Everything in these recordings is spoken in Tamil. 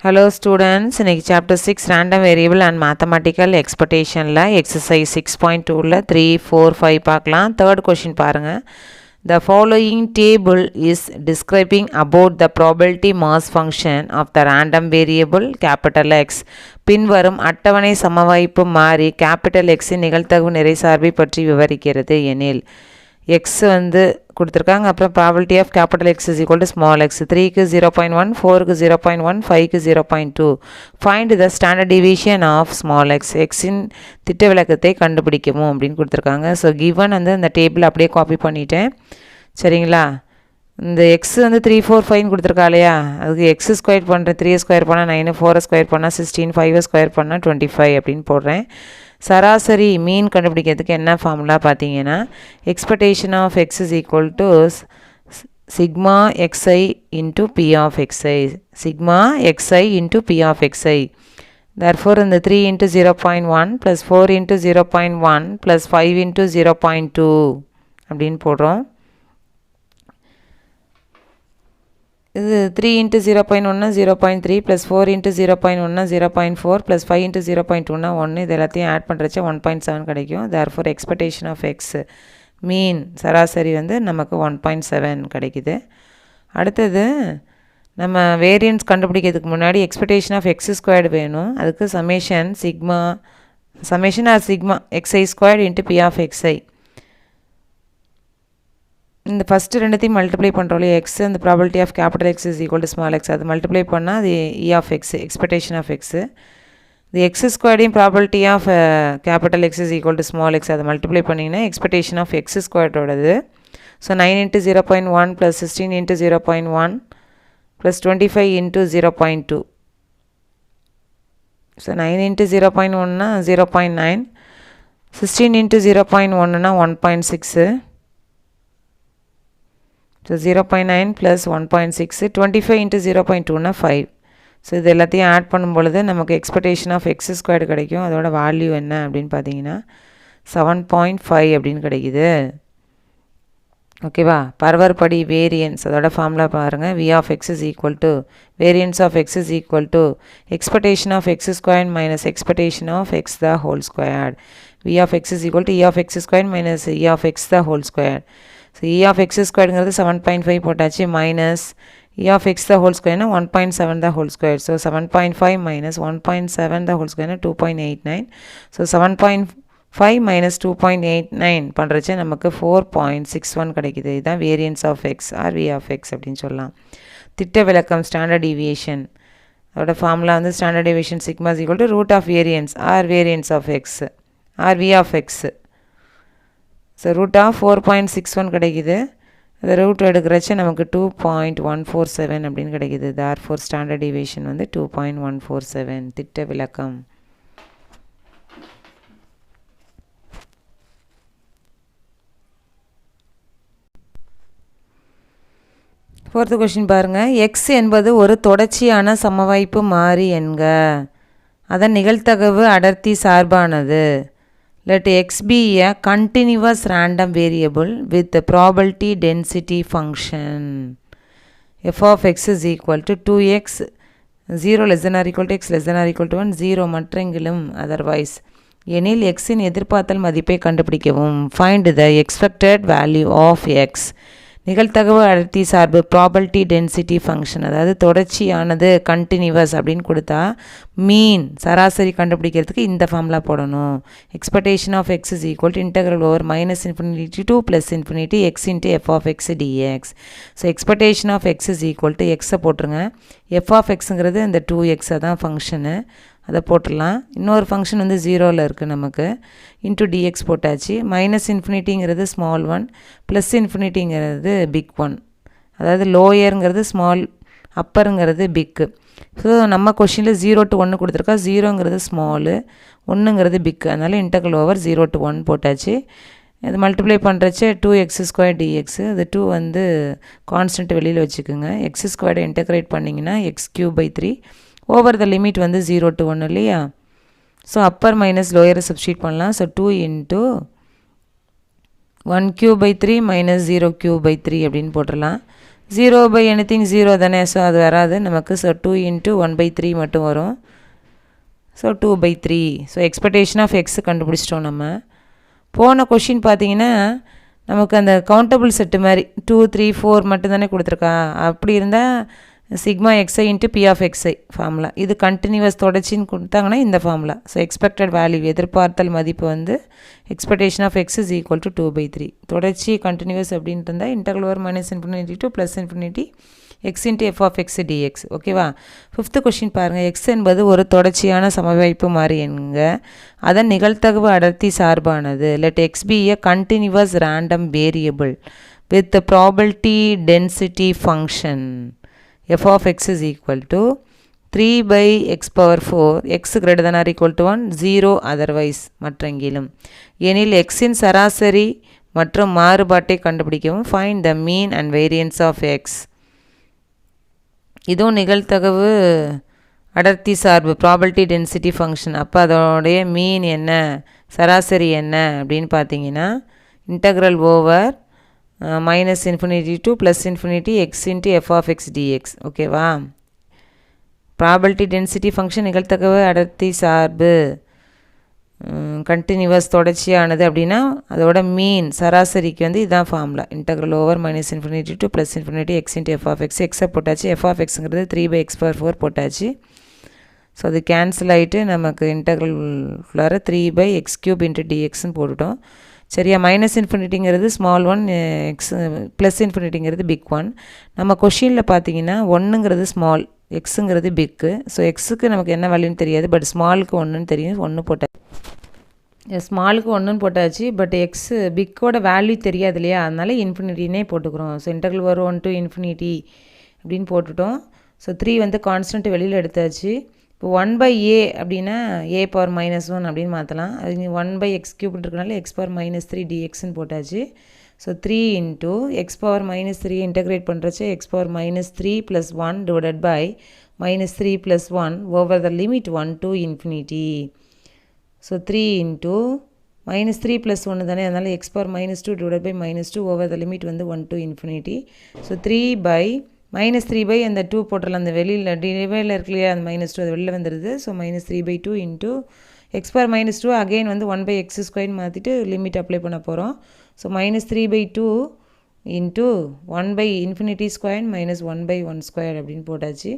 Hello students, in chapter 6 random variable and mathematical expectation la exercise 6.2 la 3, 4, 5 பார்க்கலாம். Third question பாருங்க. The following table is describing about the probability mass function of the random variable capital X. பின்வரும் அட்டவணை சமவாய்ப்பு மாறி capital X இன் நிகழ்தகவு நிறைசார்பை பற்றி விவரிக்கிறது எனில் x வந்து கொடுத்துருக்காங்க. அப்புறம் probability of capital x is equal to small x. 3க்கு 0.1, 4க்கு 0.1, 5க்கு 0.2. Find the standard division of small x. எக்ஸின் திட்ட விளக்கத்தை கண்டுபிடிக்கவும் அப்படின்னு கொடுத்துருக்காங்க. ஸோ கிவன் வந்து அந்த டேபிள் அப்படியே காப்பி பண்ணிட்டேன். சரிங்களா? இந்த எக்ஸ் வந்து 3, 4, 5 கொடுத்துருக்கா இல்லையா, அதுக்கு எக்ஸ் ஸ்கொயர் பண்ணுறேன். 3 ஸ்கொயர் பண்ணால் 9, 4 ஸ்கொயர் பண்ணால் 16, 5 ஸ்கொயர் பண்ணால் 25 அப்படின்னு போடுறேன். சராசரி மீன் கண்டுபிடிக்கிறதுக்கு என்ன ஃபார்முலா பார்த்தீங்கன்னா, expectation of X is equal to sigma x i into B of x i. Sigma x i into B of x i. therefore இந்த 3 into 0.1 plus 4 into 0.1 plus 5 into 0.2 அப்படின்னு போடுறோம். இது 3 into 0.1 0.3 plus 4 into 0.1 0.4 plus 5 into 0.2 1. இது எல்லாத்தையும் ஆட் பண்ணுறச்ச 1.7 கிடைக்கும். therefore expectation of x mean சராசரி வந்து நமக்கு 1.7 கிடைக்குது. அடுத்தது நம்ம வேரியன்ஸ் கண்டுபிடிக்கிறதுக்கு முன்னாடி எக்ஸ்பெக்டேஷன் ஆஃப் எக்ஸ் ஸ்கொயர்டு வேணும். அதுக்கு summation or sigma x i squared into B of x i. இந்த ஃபஸ்ட்டு ரெண்டுத்தையும் மல்டிப்ளை பண்ணுறோம் இல்லையா, எக்ஸ் அந்த probability of capital x is equal to small x. அது மல்டிப்ளை பண்ணால் அது E of x expectation of x. இது எக்ஸ் ஸ்கொயர்டையும் probability of capital x is equal to small x அதை மல்டிப்ளை பண்ணிங்கன்னா எக்ஸ்பெக்டேஷன் ஆஃப் எக்ஸ் ஸ்கொயர்டோடது. So 9 into 0.1 plus 16 into 0.1 plus 25 into 0.2. So 9 into 0.1னா 0.9, 16 இன்ட்டு 0.1னா 1.6. ஸோ 0.9 ப்ளஸ் 1.6, 25 இன்ட்டு 0.2னா 5. ஸோ இது எல்லாத்தையும் ஆட் பண்ணும் பொழுது நமக்கு எக்ஸ்பெக்டேஷன் ஆஃப் எக்ஸ் ஸ்கொயர்டு கிடைக்கும். அதோட வேல்யூ என்ன அப்படின்னு பார்த்தீங்கன்னா 7.5 அப்படின்னு கிடைக்குது. ஓகேவா? பரவற்படி வேரியன்ஸ் அதோட ஃபார்முலா பாருங்கள். V of X is equal to variance of X is equal to expectation of X square minus expectation of X the whole squared. V of X is equal to E of X square minus E of X the whole square. So E of X ஸ்கொயருங்கிறது 7.5 போட்டாச்சு, minus E of X the whole ஸ்கொயர்னா 1.7 the whole square. So 7.5 minus 1.7 the whole ஸ்கொயர்னா 2.89. ஸோ 7.5 மைனஸ் 2.89 பண்ணுறச்சு நமக்கு 4.61 கிடைக்குது. இதுதான் variance of x or v of x அப்படின்னு சொல்லலாம். திட்ட விளக்கம் ஸ்டாண்டர்ட் டீவியேஷன் அதோட ஃபார்முலா வந்து standard deviation sigma is equal to root of variance or variance of x or v of x. So root of 4.61 கிடைக்குது. அதை ரூட் எடுக்கிறச்ச நமக்கு 2.147 அப்படின்னு கிடைக்குது. therefore ஸ்டாண்டர்ட் டீவியேஷன் வந்து 2.147. திட்ட விளக்கம். ஃபோர்த்து கொஸ்டின் பாருங்கள். எக்ஸ் என்பது ஒரு தொடர்ச்சியான சமவாய்ப்பு மாறி என்க. அதன் நிகழ்தகவு அடர்த்தி சார்பானது. Let x be a continuous random variable with the probability density function. f of x is equal to 2x 0 less than or equal to x less than or equal to 1 0 மற்றெங்கிலும் otherwise எனில் x இன் எதிர்பார்த்தல் மதிப்பை கண்டுபிடிக்கவும். Find the expected value of x. நிகழ்தகவு அடர்த்தி சார்பு ப்ராபபிலிட்டி டென்சிட்டி ஃபங்க்ஷன், அதாவது தொடர்ச்சியானது கண்டினியூவஸ் அப்படின்னு கொடுத்தா மீன் சராசரி கண்டுபிடிக்கிறதுக்கு இந்த ஃபார்முலா போடணும். Expectation of X is equal to integral over minus infinity to plus infinity x into F of x dx. So expectation of X is equal to எக்ஸை போட்டுருங்க. எஃப் ஆஃப் எக்ஸுங்கிறது இந்த 2x தான் ஃபங்க்ஷனு, அதை போட்டுடலாம். இன்னொரு ஃபங்க்ஷன் வந்து 0ல் இருக்குது நமக்கு, இன்ட்டு டிஎக்ஸ் போட்டாச்சு. மைனஸ் இன்ஃபினிட்டிங்கிறது ஸ்மால் 1 ப்ளஸ் இன்ஃபினிட்டிங்கிறது பிக் 1. அதாவது லோயருங்கிறது ஸ்மால், அப்பருங்கிறது பிக்கு. ஸோ நம்ம கொஷினில் 0 to 1 கொடுத்துருக்கா. 0ங்கிறது ஸ்மாலு, 1ங்கிறது பிக்கு. அதனால் இன்டெக்ரல் ஓவர் 0 to 1 போட்டாச்சு. இது மல்டிப்ளை பண்ணுறச்சு 2x ஸ்கொயர் டிஎக்ஸு. அது 2 வந்து கான்ஸ்டன்ட் வெளியில் வச்சுக்கோங்க. எக்ஸ் ஸ்கொயர்டை இன்டெக்ரேட் பண்ணிங்கன்னா x³/3 ஓவர் த லிமிட் வந்து 0 to 1 இல்லையா. ஸோ அப்பர் மைனஸ் லோயரை சப்ஸ்டியூட் பண்ணலாம். ஸோ 2 இன்ட்டு 1³/3 மைனஸ் 0³/3 அப்படின்னு போட்டுடலாம். 0 by anything 0 தானே, ஸோ அது வராது நமக்கு. ஸோ 2 into 1/3 மட்டும் வரும். So 2/3. So expectation of x கண்டுபிடிச்சிட்டோம் நம்ம. போன கொஷின் பார்த்தீங்கன்னா நமக்கு அந்த கவுண்டபிள் செட்டு மாதிரி 2 3 4 மட்டும் தானே கொடுத்துருக்கா. அப்படி இருந்தால் sigma x i into B of x i formula. இது கண்டினியூவஸ் தொடர்ச்சின்னு கொடுத்தாங்கன்னா இந்த ஃபார்முலா. ஸோ எக்ஸ்பெக்டட் வேல்யூ எதிர்பார்த்தல் மதிப்பு வந்து expectation of X is equal to 2/3. தொடர்ச்சி கண்டினியூஸ் அப்படின்ட்டு இருந்தால் interval over -∞ to +∞ x into F of x dx. ஓகேவா. 5th கொஷின் பாருங்கள். எக்ஸ் என்பது ஒரு தொடர்ச்சியான சமவாய்ப்பு மாறி என்க. அதன் நிகழ்தகவு அடர்த்தி சார்பானது. Let X B a continuous random variable with probability density function. f of x is equal to 3/x⁴, x greater than or equal to 1, 0 otherwise மற்றெங்கிலும் எனில் x இன் சராசரி மற்றும் மாறுபாட்டை கண்டுபிடிக்கவும். find the mean and variance of x. இதுவும் நிகழ்தகவு அடர்த்தி சார்பு ப்ராபபிலிட்டி டென்சிட்டி ஃபங்க்ஷன். அப்போ அதோடைய மீன் என்ன, சராசரி என்ன அப்படின்னு பார்த்தீங்கன்னா integral over -∞ to +∞ x into f of x dx. ஓகேவா. ப்ராபபிலிட்டி டென்சிட்டி ஃபங்க்ஷன் நிகழ்தகவு அடர்த்தி சார்பு கண்டினியூவஸ் தொடர்ச்சியானது அப்படின்னா அதோட மீன் சராசரிக்கு வந்து இதுதான் formula. Integral over -∞ to +∞ x into f of x. எக்ஸை போட்டாச்சு. f of xங்கிறது 3/x⁴ போட்டாச்சு. ஸோ அது கேன்சல் ஆகிட்டு நமக்கு இன்டக்ரல் ஃபுல்லார 3/x³ into dxன்னு போட்டுட்டோம். சரியா. -∞ Small one, x +∞ big one. நம்ம கொஷினில் பார்த்தீங்கன்னா 1ங்கிறது ஸ்மால், எக்ஸுங்கிறது பிக்கு. ஸோ எக்ஸுக்கு நமக்கு என்ன வேல்யூன்னு தெரியாது, பட் ஸ்மாலுக்கு 1ன்னு தெரியும். 1 போட்டாச்சு. ஸ்மாலுக்கு 1ன்னு போட்டாச்சு, பட் எக்ஸு பிக்கோட வேல்யூ தெரியாது இல்லையா, அதனால இன்ஃபினிட்டினே போட்டுக்கிறோம். ஸோ இன்டர்வல் வரும் 1 to ∞ அப்படின்னு போட்டுட்டோம். ஸோ 3 வந்து கான்ஸ்டன்ட் வெளியில் எடுத்தாச்சு. இப்போ 1/a அப்படின்னா a⁻−1 அப்படின்னு மாற்றலாம். அது 1/x³ இருக்கனால x⁻−3 dxன்னு போட்டாச்சு. ஸோ 3 into x⁻−3 இன்டகிரேட் பண்ணுறச்சு x⁻−3 + 1 divided by -3 + 1 over the limit 1 to ∞. So 3 into -3 + 1 தானே, அதனால் x⁻−2 divided by -2 over the limit வந்து 1 to ∞. ஸோ 3/- அந்த 2 போட்டுடலாம். அந்த வெளியில் டிவைடில் இருக்கு இல்லையா, அந்த -2 அது வெளியில் வந்துடுது. ஸோ -3/2 into x⁻−2 அகெயின் வந்து 1/x² மாற்றிட்டு லிமிட் அப்ளை பண்ண போகிறோம். ஸோ -3/2 into 1/∞² - 1/1² அப்படின்னு போட்டாச்சு.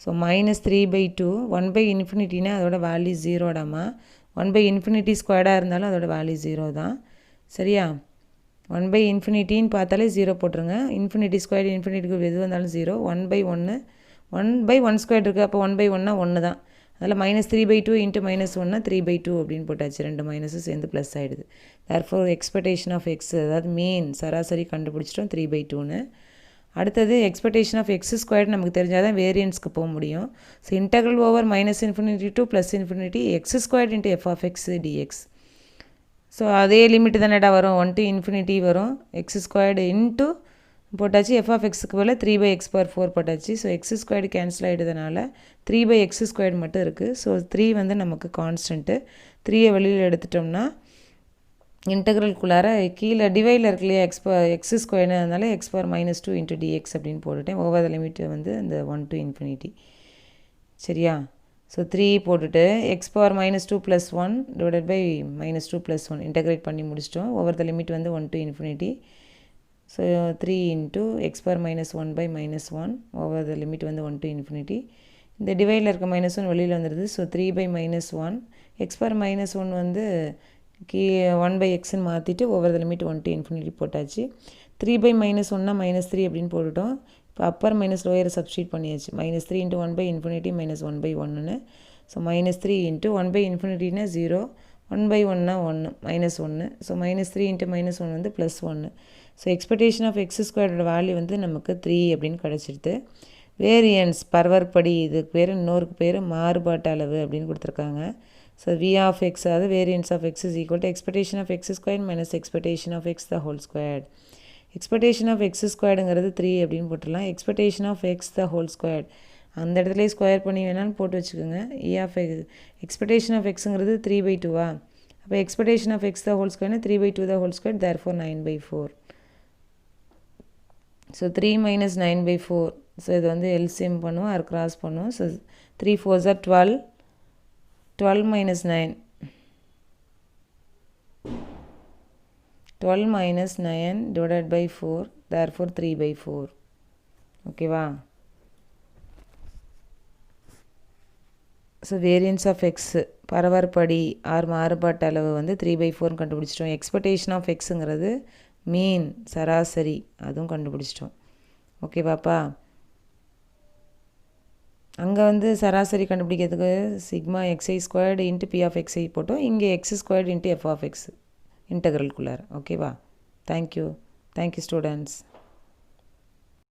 ஸோ -3/2 1/∞ அதோட வேல்யூ 0டாமா. 1/∞² இருந்தாலும் அதோட வேல்யூ 0 தான். சரியா. 1/∞ பார்த்தாலே 0 போட்டுருங்க. ∞², ∞ எது வந்தாலும் 0. 1/1 1/1² இருக்குது. அப்போ 1/1 1 தான். அதில் -3/2 into -1 3/2 அப்படின்னு போட்டாச்சு. 2 மைனஸும் சேர்ந்து ப்ளஸ் ஆகிடுது. தேர்ஃபோர் எக்ஸ்பெக்டேஷன் ஆஃப் எக்ஸ், அதாவது மீன் சராசரி கண்டுபிடிச்சிட்டோம் 3/2ன்னு. அடுத்தது எக்ஸ்பெக்டேஷன் ஆஃப் x² நமக்கு தெரிஞ்சால் தான் வேரியன்ஸ்க்கு போக முடியும். So integral over -∞ to +∞ x² into f of x dx. So அதே லிமிட்டு தானேடா வரும், 1 to ∞ வரும். x² இன்ட்டு போட்டாச்சு. f of xக்கு போல் 3/x⁴ போட்டாச்சு. ஸோ x² கேன்சல் ஆகிடுறதுனால 3/x² மட்டும் இருக்குது. ஸோ 3 வந்து நமக்கு கான்ஸ்டன்ட்டு. 3யை வெளியில் எடுத்துட்டோம்னா இன்டெக்ரலுக்குள்ளார கீழே டிவைடில் இருக்கு இல்லையா x² அதனால x⁻−2 into dx அப்படின்னு போட்டுட்டேன். ஓவர் த லிமிட் வந்து இந்த 1 to ∞. சரியா. ஸோ 3 போட்டுட்டு x⁻−2 + 1 divided by -2 + 1 இன்டெகிரேட் பண்ணி முடிச்சிட்டோம். ஓவர் த லிமிட் வந்து 1 to ∞. So 3 into x⁻−1 by -1 over the limit வந்து 1 to ∞. இந்த டிவைடில் இருக்க -1 வெளியில் வந்துடுது. ஸோ 3/-1 x⁻−1 வந்து 1/xன்னு மாற்றிட்டு ஓவர் த லிமிட் 1 to ∞ போட்டாச்சு. 3/-1னா -3 அப்படின்னு போட்டுட்டோம். இப்போ அப்பர் மைனஸ் லோயரை சப்ஸ்டியூட் பண்ணியாச்சு. -3 into 1/∞ - 1/1ன்னு. So -3 into 1/∞ 0, 1/1 1 -1. ஸோ -3 into -1 வந்து +1. So expectation of x² value வந்து நமக்கு 3 அப்படின்னு கிடச்சிருது. வேரியன்ஸ் பரவற்படி, இதுக்கு பேர் இன்னொருக்கு பேர் மாறுபாட்டு அளவு அப்படின்னு கொடுத்துருக்காங்க. ஸோ v of x, அதாவது variance of x is equal to expectation of x² minus expectation of x the whole squared. Expectation of x²ங்கிறது 3 அப்படின்னு போட்டுடலாம். Expectation of x the whole squared அந்த இடத்துலேயே ஸ்கொயர் பண்ணி வேணாலும் போட்டு வச்சுக்கோங்க. எக்ஸ்பெக்டேஷன் ஆஃப் xங்கிறது 3/2வா. அப்போ expectation of x the whole square 3/2 the whole square, therefore 9/4. So 3 minus 9/4. So இது வந்து எல்சிஎம் பண்ணுவோம், அது கிராஸ் பண்ணுவோம். So 3 4s are 12. 12 minus 9. 12 minus 9 divided by 4. Therefore 3/4. ஓகேவா? ஸோ வேரியன்ஸ் ஆஃப் எக்ஸ் பரவற்படி ஆர் மாறுபாட்டு அளவு வந்து 3/4 கண்டுபிடிச்சிட்டோம். எக்ஸ்பெக்டேஷன் ஆஃப் எக்ஸுங்கிறது மீன் சராசரி, அதுவும் கண்டுபிடிச்சிட்டோம். ஓகேவாப்பா? அங்கே வந்து சராசரி கண்டுபிடிக்கிறதுக்கு sigma x i squared into B of XI போட்டோம். இங்கே X squared into F of X இன்டெக்ரல்குள்ளார. ஓகேவா? Thank you students.